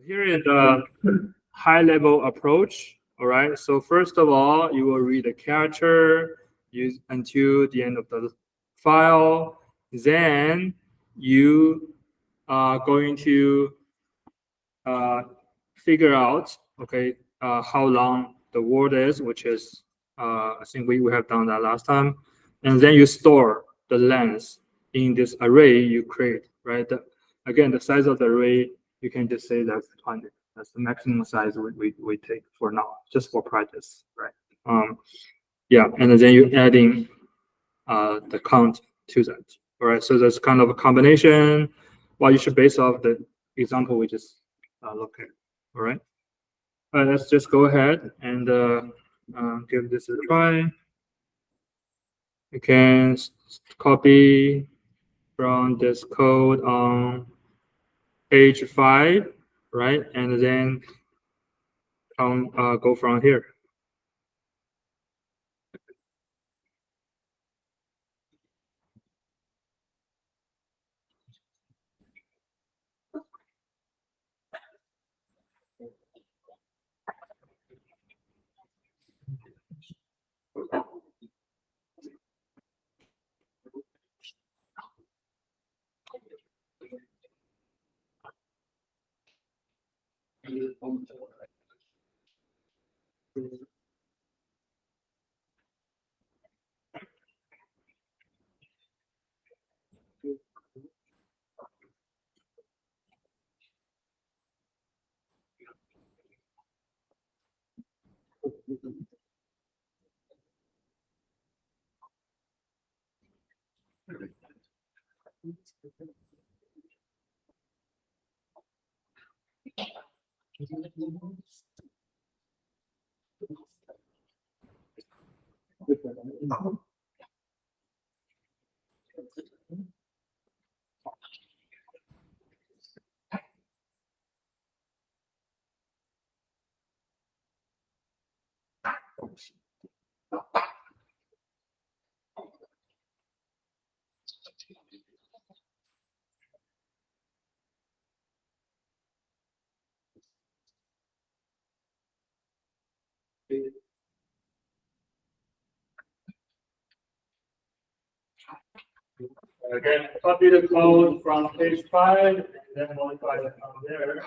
Here is a high-level approach. All right. So first of all, you will read the character use until the end of the file. Then you are going to figure out, okay, how long the word is, which is I think we have done that last time, and then you store the length in this array you create, right? Again, the size of the array, you can just say that's 20. That's the maximum size we take for now, just for practice, right? Yeah, and then you adding the count to that. All right, so that's kind of a combination. Well, you should base off the example we just looked at. All right. All right, let's just go ahead and give this a try. You can copy from this code on page 5, right? And then go from here. Again, copy the code from page 5, and then modify it from there.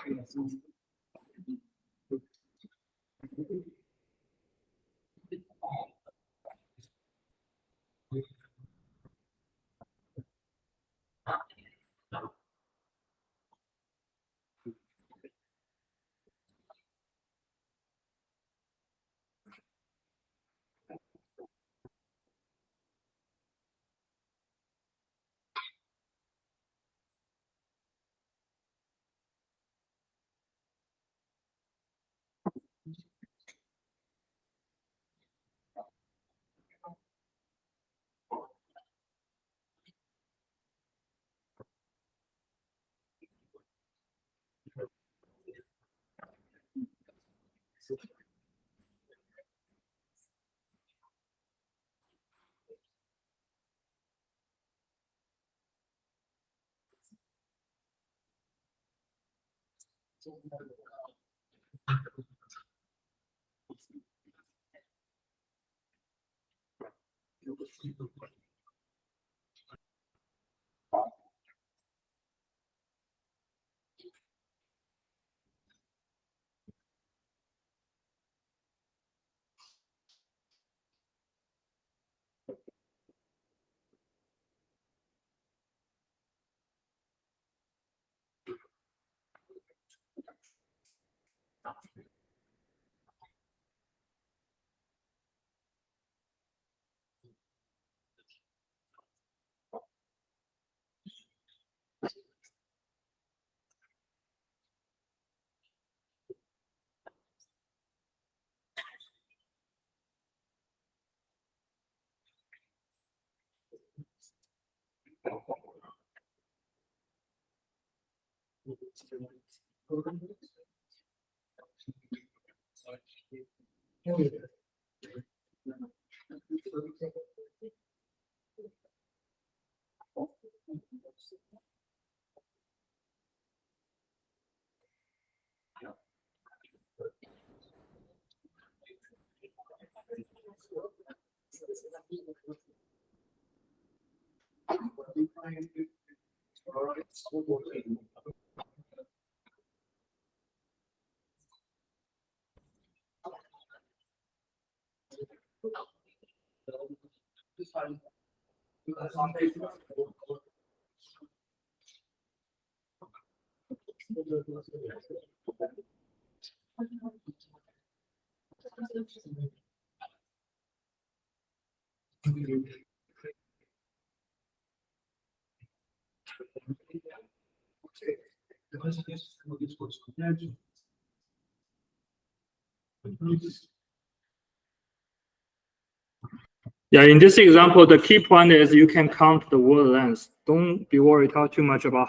Yeah, in this example, the key point is you can count the word length. Don't be worried too much about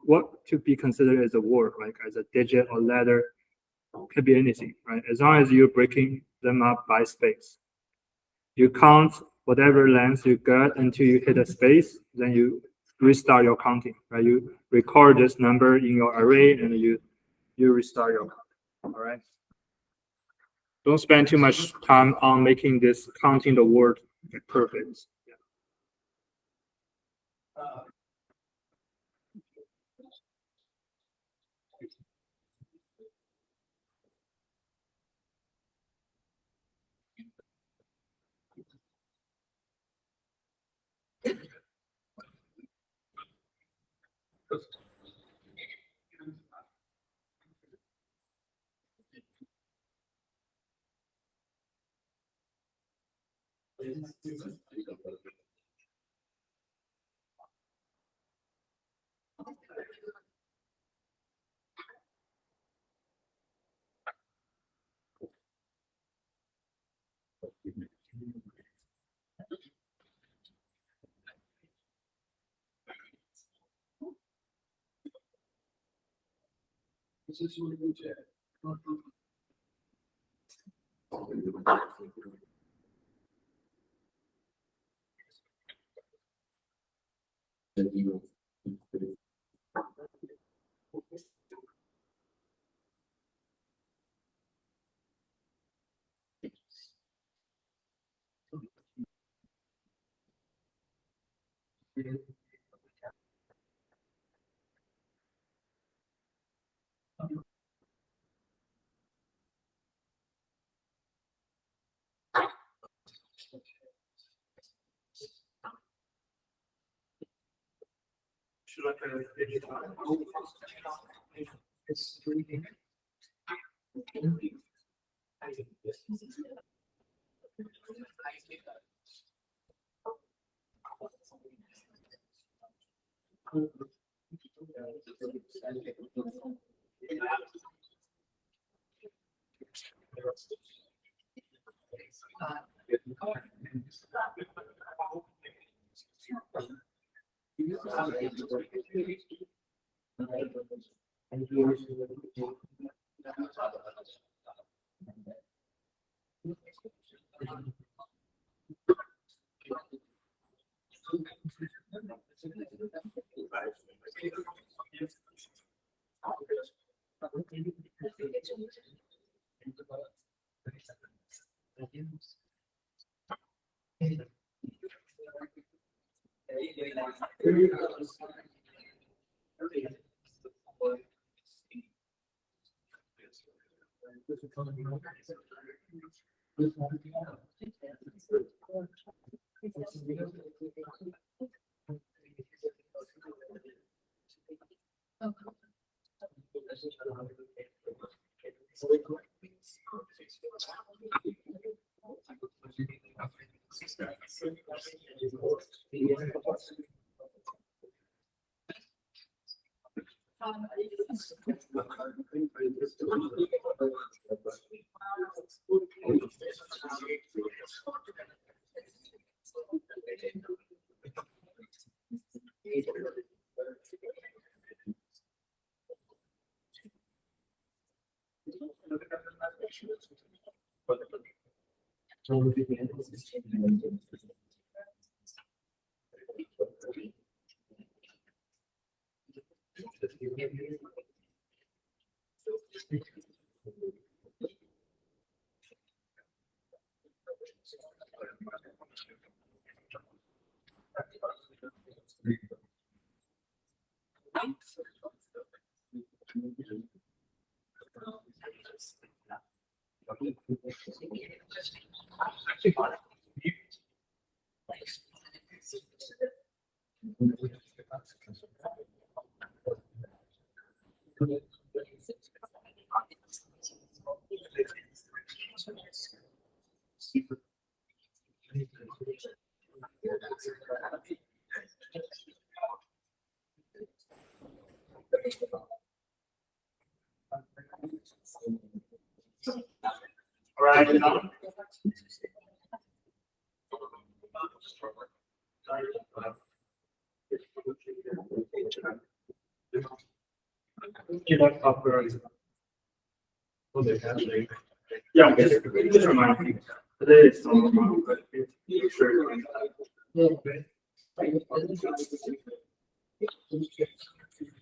what should be considered as a word, like as a digit or letter. Could be anything, right? As long as you're breaking them up by space. You count whatever length you get until you hit a space, then you restart your counting, right? You record this number in your array and you restart your counting, all right? Don't spend too much time on making this counting the word perfect. All right, now. Yeah, just remind me. Today is so long, but sure.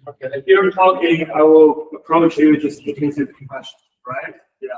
Okay, if you're talking, I will approach you just in case of questions, right? Yeah.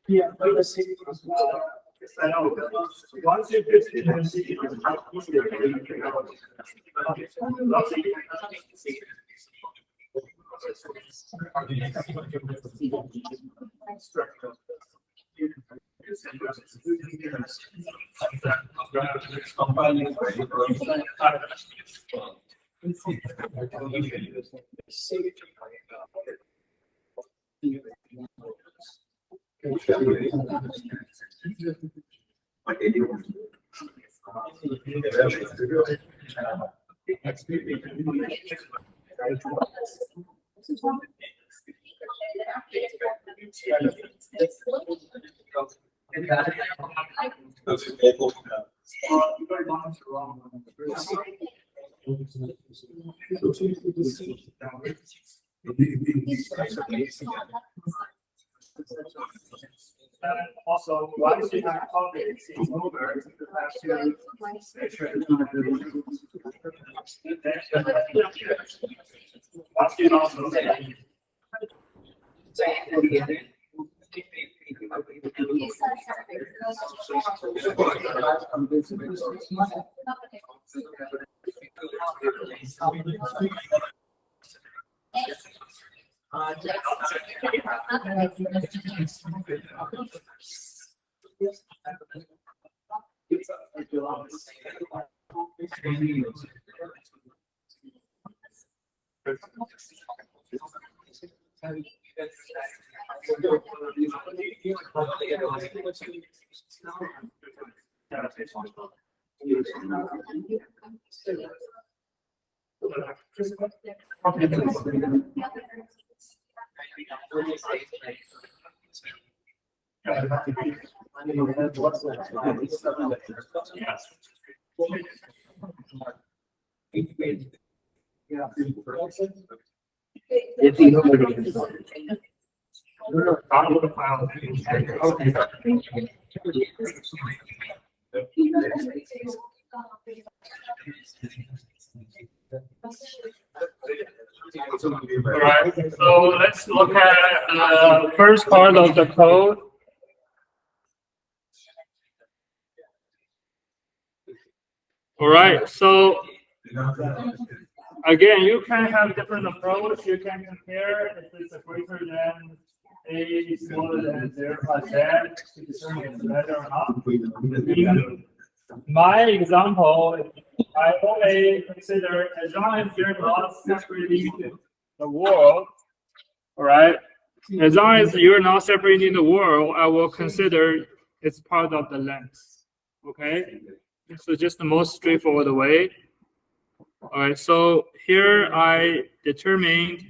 Yeah, but the city as well. I know. Once you get to the city, it's not easier to figure out. Also, once you have confidence in over, you have to make sure it's not once you also say, all right, so let's look at the first part of the code. All right, so again, you can have different approach. You can compare if it's a greater than a smaller than 0 plus z to determine if it's better or not. In my example, I only consider as long as you're not separating the world, all right? As long as you're not separating the world, I will consider it's part of the length. Okay? So just the most straightforward way. All right, so here I determined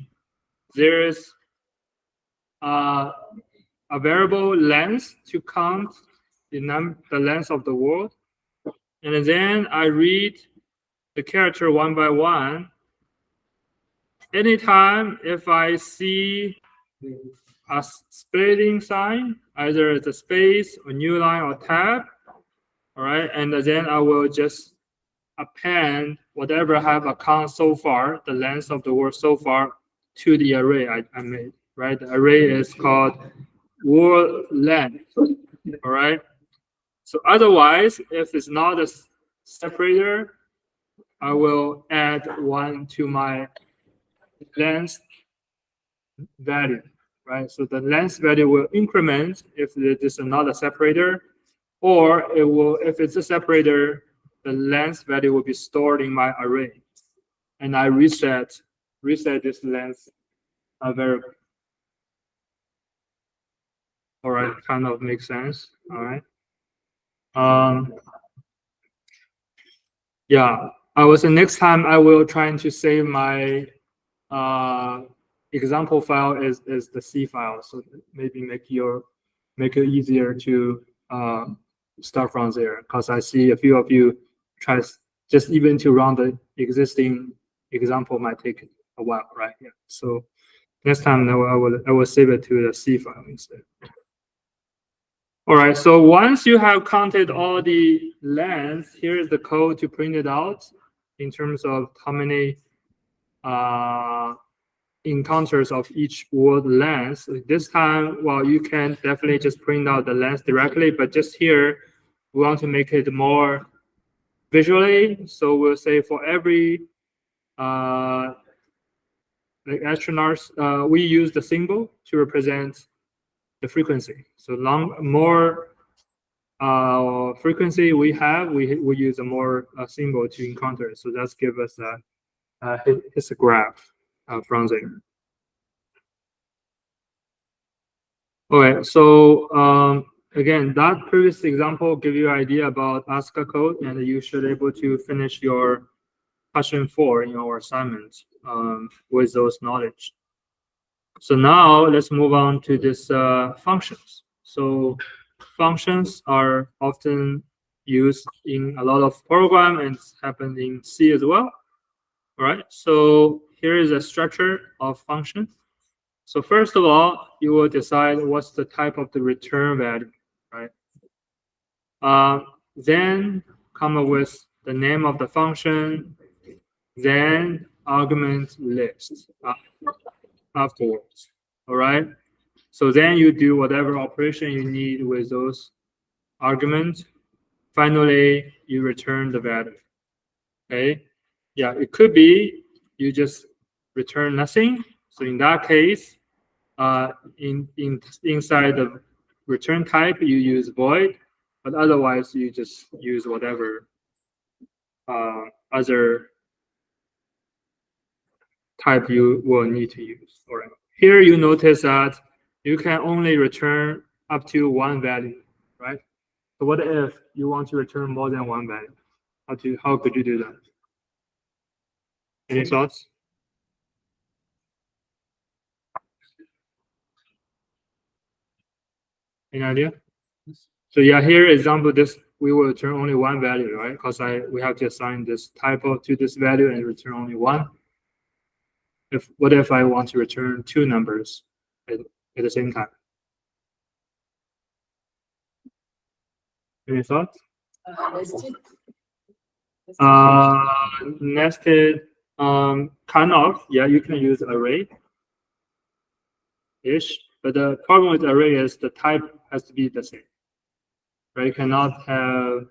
there's a variable length to count the length of the world. And then I read the character one by one. Anytime if I see a splitting sign, either it's a space, a new line, or tab, all right, and then I will just append whatever I have account so far, the length of the word so far, to the array I made, right? The array is called word length, all right? So otherwise, if it's not a separator, I will add 1 to my length value, right? So the length value will increment if it is not a separator, or it will, if it's a separator, the length value will be stored in my array, and I reset this length variable. All right, kind of makes sense. All right. Yeah, I was next time I will try to save my example file is the C file, so maybe make it easier to start from there, because I see a few of you try just even to run the existing example might take a while, right? Yeah. So next time I will save it to the C file instead. All right. So once you have counted all the lengths, here is the code to print it out in terms of how many encounters of each word length. This time, well, you can definitely just print out the length directly, but just here, we want to make it more visually. So we'll say for every like astronauts, we use the symbol to represent the frequency. So more frequency we have, we use a more symbol to encounter. So that's give us a histograph from there. Okay, so again, that previous example give you an idea about ASCII code, and you should be able to finish your question 4 in our assignment with those knowledge. So now let's move on to this functions. So functions are often used in a lot of program and happen in C as well. All right, so here is a structure of function. So first of all, you will decide what's the type of the return value, right? Then come up with the name of the function, then argument list afterwards. All right. So then you do whatever operation you need with those arguments. Finally, you return the value. Okay. Yeah, it could be you just return nothing. So in that case, inside the return type, you use void, but otherwise you just use whatever other type you will need to use. All right. Here you notice that you can only return up to one value, right? So what if you want to return more than one value? How could you do that? Any thoughts? Any idea? So yeah, here example, this we will return only one value, right? Because we have to assign this typo to this value and return only one. What if I want to return two numbers at the same time? Any thoughts? Nested, kind of, yeah, you can use array-ish, but the problem with array is the type has to be the same, right? You cannot have,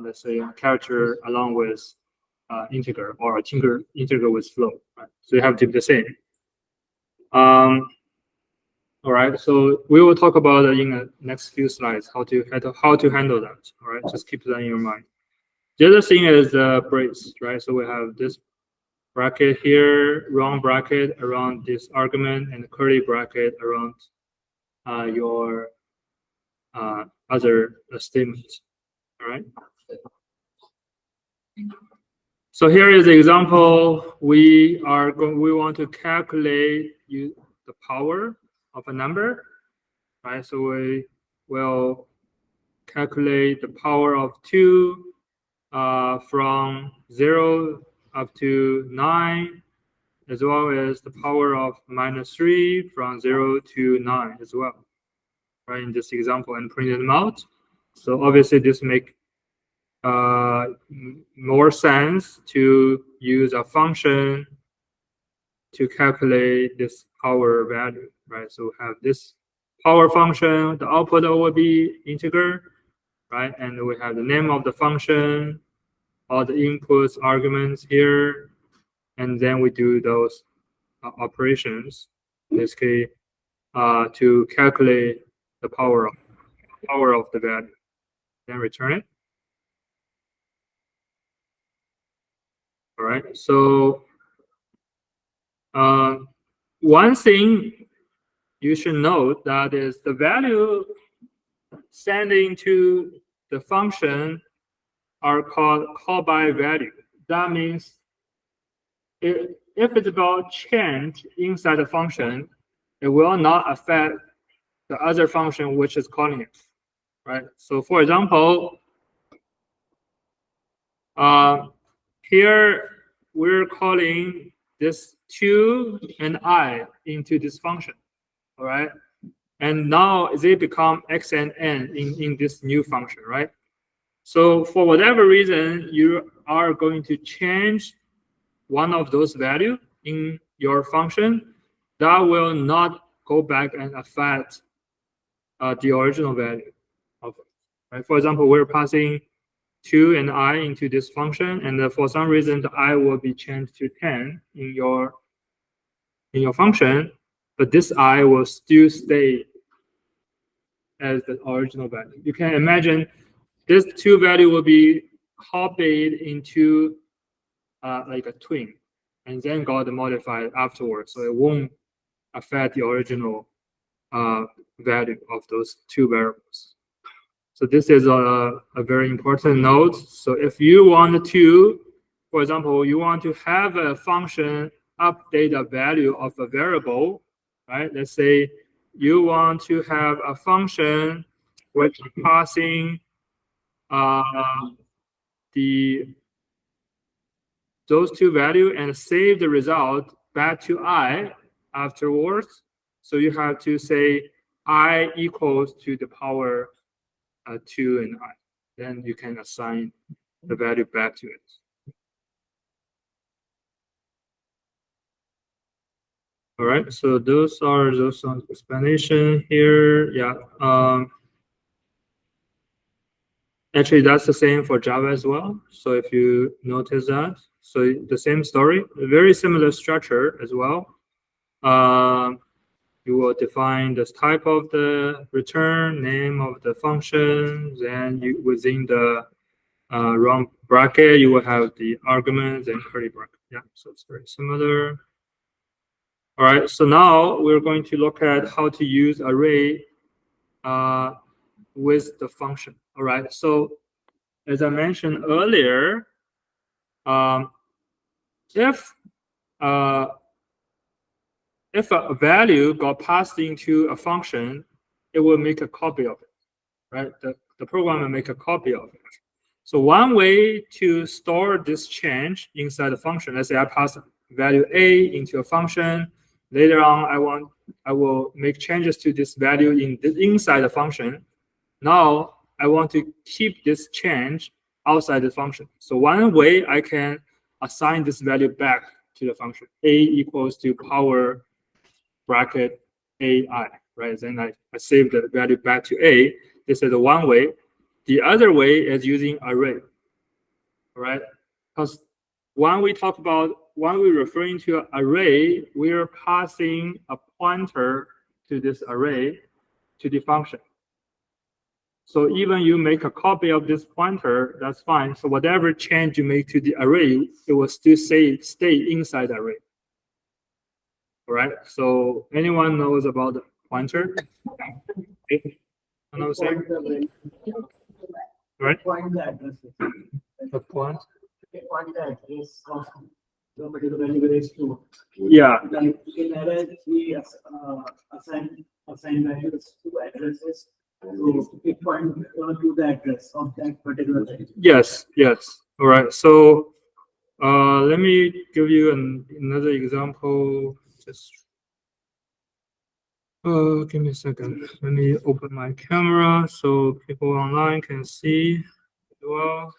let's say, a character along with integer or a integer with float. Right? So you have to be the same. All right, so we will talk about in the next few slides how to handle that. All right, just keep that in your mind. The other thing is the brace, right? So we have this bracket here, round bracket around this argument, and curly bracket around your other statements. All right. So here is the example. We want to calculate the power of a number, right? So we will calculate the power of 2 from 0 up to 9, as well as the power of -3 from 0 to 9 as well, right? In this example, and print them out. So obviously, this make more sense to use a function to calculate this power value, right? So we have this power function, the output will be integer, right? And we have the name of the function, all the inputs, arguments here, and then we do those operations, in this case, to calculate the power of the value, then return it. All right. So one thing you should note that is the value sending to the function are called call by value. That means if it's about change inside the function, it will not affect the other function which is calling it, right? So for example, here we're calling this 2 and I into this function, all right? And now they become x and n in this new function, right? So for whatever reason, you are going to change one of those values in your function, that will not go back and affect the original value of it, right? For example, we're passing 2 and I into this function, and for some reason, the I will be changed to 10 in your function, but this I will still stay as the original value. You can imagine this 2 value will be copied into like a twin, and then got modified afterwards, so it won't affect the original value of those 2 variables. So this is a very important note. So if you want to, for example, you want to have a function update a value of a variable, right? Let's say you want to have a function which is passing those 2 values and save the result back to I afterwards. So you have to say I equals to the power 2 and I. Then you can assign the value back to it. All right, so those are explanation here. Yeah. Actually, that's the same for Java as well. So if you notice that, so the same story, a very similar structure as well. You will define the type of the return, name of the function, then within the round bracket, you will have the arguments and curly bracket. Yeah, so it's very similar. All right, so now we're going to look at how to use array with the function. All right, so as I mentioned earlier, if a value got passed into a function, it will make a copy of it, right? The program will make a copy of it. So one way to store this change inside the function, let's say I pass value A into a function. Later on, I will make changes to this value inside the function. Now I want to keep this change outside the function. So one way I can assign this value back to the function. A equals to power bracket AI, right? Then I save the value back to A. This is the one way. The other way is using array, right? Because when we're referring to an array, we're passing a pointer to this array to the function. So even you make a copy of this pointer, that's fine. So whatever change you make to the array, it will still stay inside the array. All right. So anyone knows about the pointer? Right? The point. Yeah. In array, we assign values to addresses. So it point to the address of that particular thing. Yes. All right. So let me give you another example. Just give me a second. Let me open my camera so people online can see as well.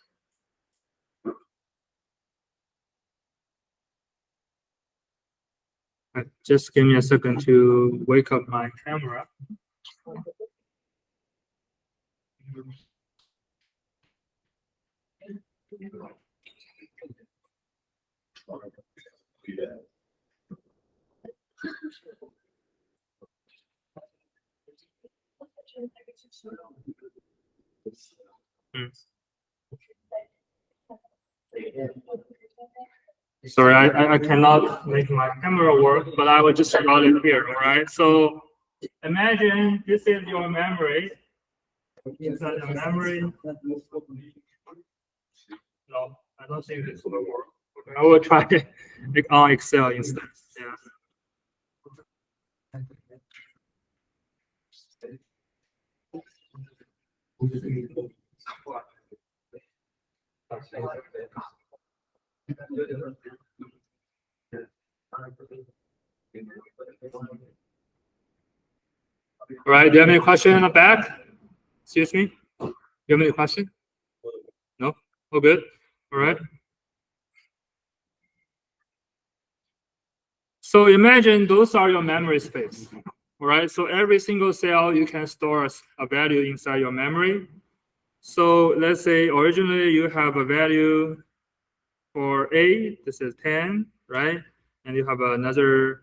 Right, just give me a second to wake up my camera. Sorry, I cannot make my camera work, but I will just run it here, all right? So imagine this is your memory. Inside the memory. No, I don't think this will work. I will try it on Excel instead. Yeah. All right, do you have any question in the back? Excuse me? Do you have any question? No? All good? All right. So imagine those are your memory space. All right, so every single cell you can store a value inside your memory. So let's say originally you have a value for A, this is 10, right? And you have another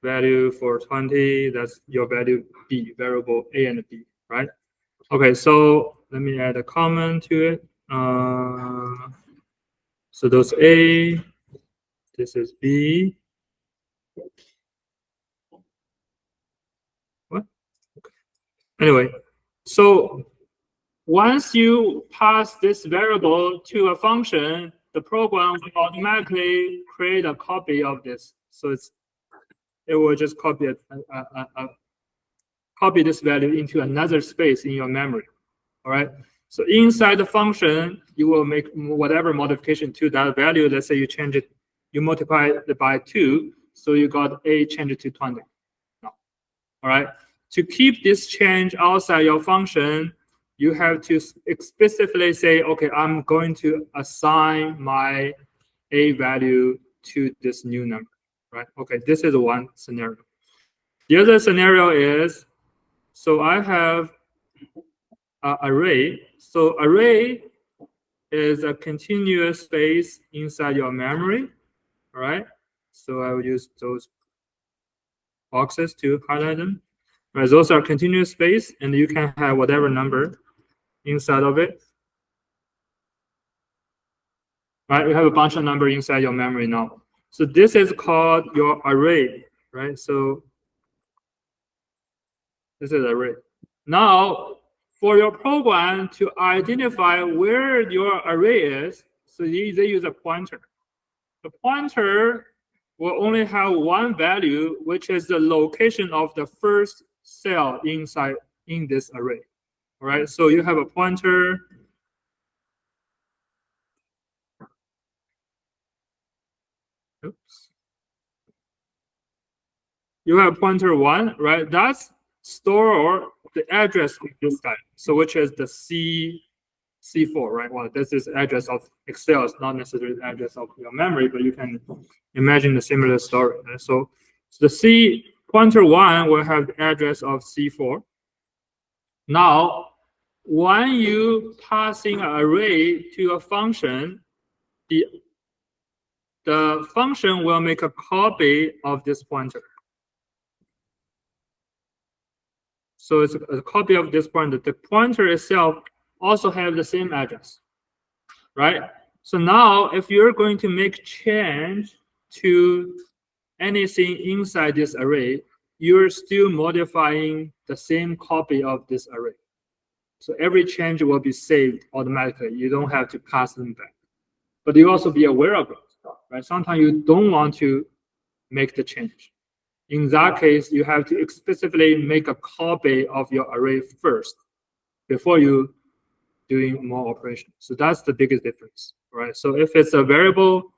value for 20, that's your value B, variable A and B, right? Okay, so let me add a comment to it. So those A, this is B. What? Okay. Anyway, so once you pass this variable to a function, the program will automatically create a copy of this. So it will just copy copy this value into another space in your memory. All right. So inside the function, you will make whatever modification to that value. Let's say you change it, you multiply it by 2, so you got A changed to 20. No. All right. To keep this change outside your function, you have to explicitly say, okay, I'm going to assign my A value to this new number, right? Okay, this is one scenario. The other scenario is, so I have an array. So array is a continuous space inside your memory, all right? So I will use those boxes to highlight them. Right, those are continuous space, and you can have whatever number inside of it. Right, you have a bunch of numbers inside your memory now. So this is called your array, right? So this is array. Now, for your program to identify where your array is, so they use a pointer. The pointer will only have one value, which is the location of the first cell inside in this array. All right, so you have a pointer. Oops. You have pointer 1, right? That's store the address of this guy. So which is the C4, right? Well, this is address of Excel. It's not necessarily the address of your memory, but you can imagine a similar story. Right? So the pointer 1 will have the address of C4. Now, when you passing an array to a function, the the function will make a copy of this pointer. So it's a copy of this pointer. The pointer itself also have the same address, right? So now if you're going to make change to anything inside this array, you're still modifying the same copy of this array. So every change will be saved automatically. You don't have to pass them back. But you also be aware of it, right? Sometimes you don't want to make the change. In that case, you have to explicitly make a copy of your array first before you doing more operations. So that's the biggest difference, right? So if it's a variable,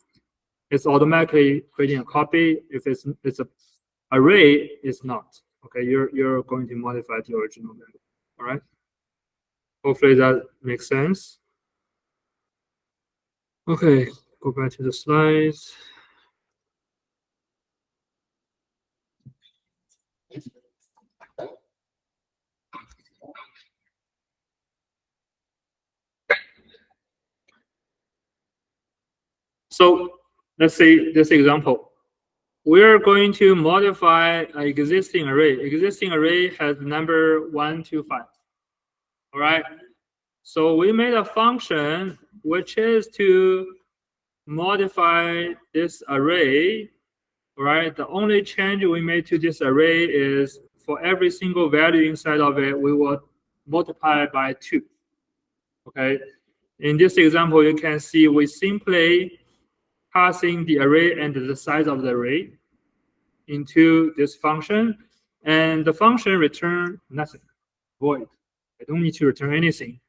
it's automatically creating a copy. If it's a array, it's not. Okay, you're going to modify the original value. All right. Hopefully that makes sense. Okay, go back to the slides. So let's say this example. We're going to modify an existing array. Existing array has number 1 to 5. All right. So we made a function which is to modify this array. All right. The only change we made to this array is for every single value inside of it, we will multiply it by 2. Okay. In this example, you can see we simply passing the array and the size of the array into this function, and the function return nothing, void. I don't need to return anything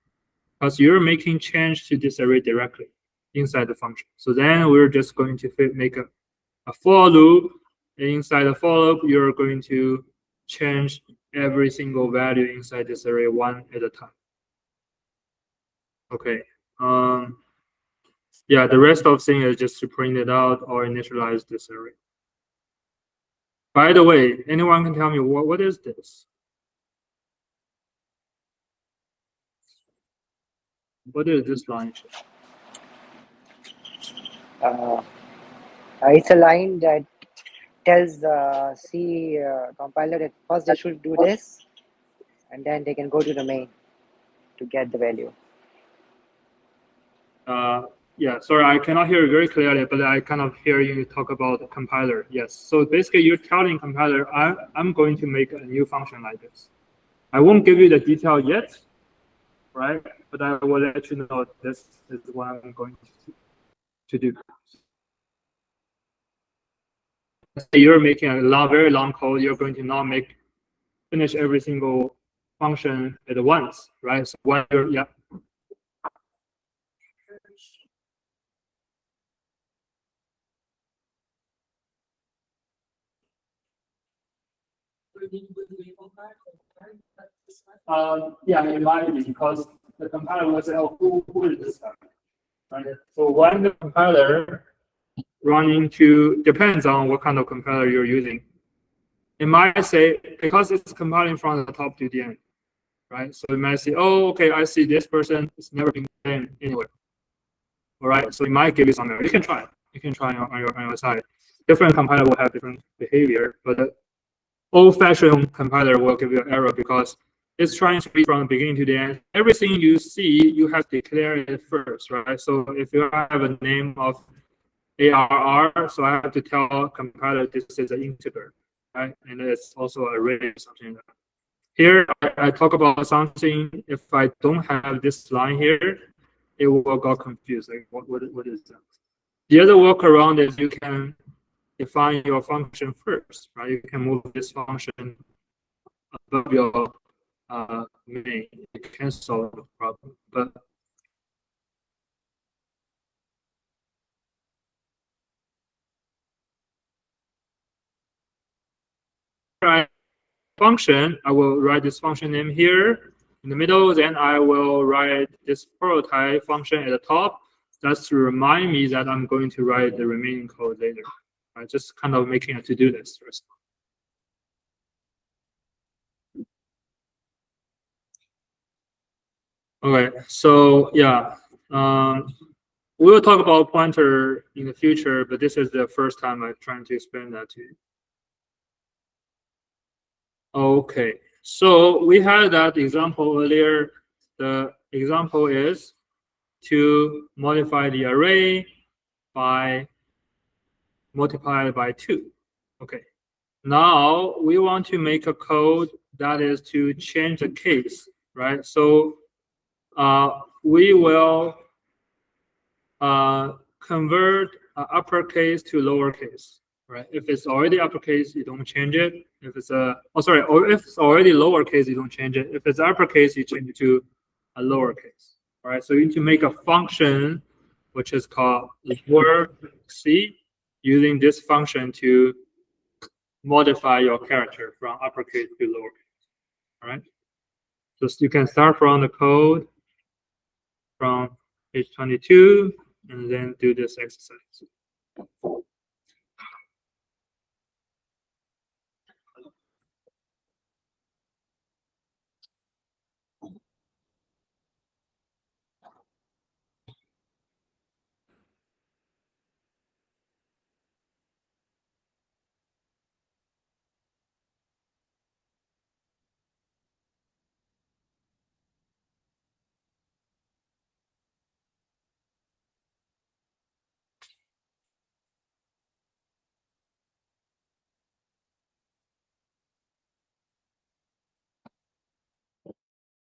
because you're making change to this array directly inside the function. So then we're just going to make a for loop. And inside the for loop, you're going to change every single value inside this array one at a time. Okay. Yeah, the rest of thing is just to print it out or initialize this array. By the way, anyone can tell me what is this? What is this line? It's a line that tells the C compiler that first they should do this, and then they can go to the main to get the value. Yeah, sorry, I cannot hear you very clearly, but I kind of hear you talk about the compiler. Yes, so basically you're telling compiler, I'm going to make a new function like this. I won't give you the detail yet, right? But I will let you know this is what I'm going to do. You're making a very long code. You're going to not finish every single function at once, right? So when you're, yeah. Yeah, it might be because the compiler will say, oh, who is this guy? Right? So when the compiler running to, depends on what kind of compiler you're using. It might say, because it's compiling from the top to the end, right? So it might say, oh, okay, I see this person is never been named anywhere. All right, so it might give you some error. You can try it. You can try on your side. Different compiler will have different behavior, but the old-fashioned compiler will give you an error because it's trying to read from the beginning to the end. Everything you see, you have to declare it first, right? So if you have a name of ARR, so I have to tell compiler this is an integer, right? And it's also an array or something like that. Here, I talk about something. If I don't have this line here, it will get confused. Like, what is that? The other workaround is you can define your function first, right? You can move this function above your main. You can solve the problem, but function, I will write this function name here in the middle, then I will write this prototype function at the top. That's to remind me that I'm going to write the remaining code later. Right? Just kind of making a to-do list first. Okay, so yeah, we will talk about pointer in the future, but this is the first time I'm trying to explain that to you. Okay, so we had that example earlier. The example is to modify the array by multiplied by 2. Okay, now we want to make a code that is to change the case, right? So we will convert uppercase to lowercase, right? If it's already uppercase, you don't change it. If it's or if it's already lowercase, you don't change it. If it's uppercase, you change it to a lowercase, right? So you need to make a function which is called lowercase, using this function to modify your character from uppercase to lowercase. All right. So you can start from the code from page 22 and then do this exercise.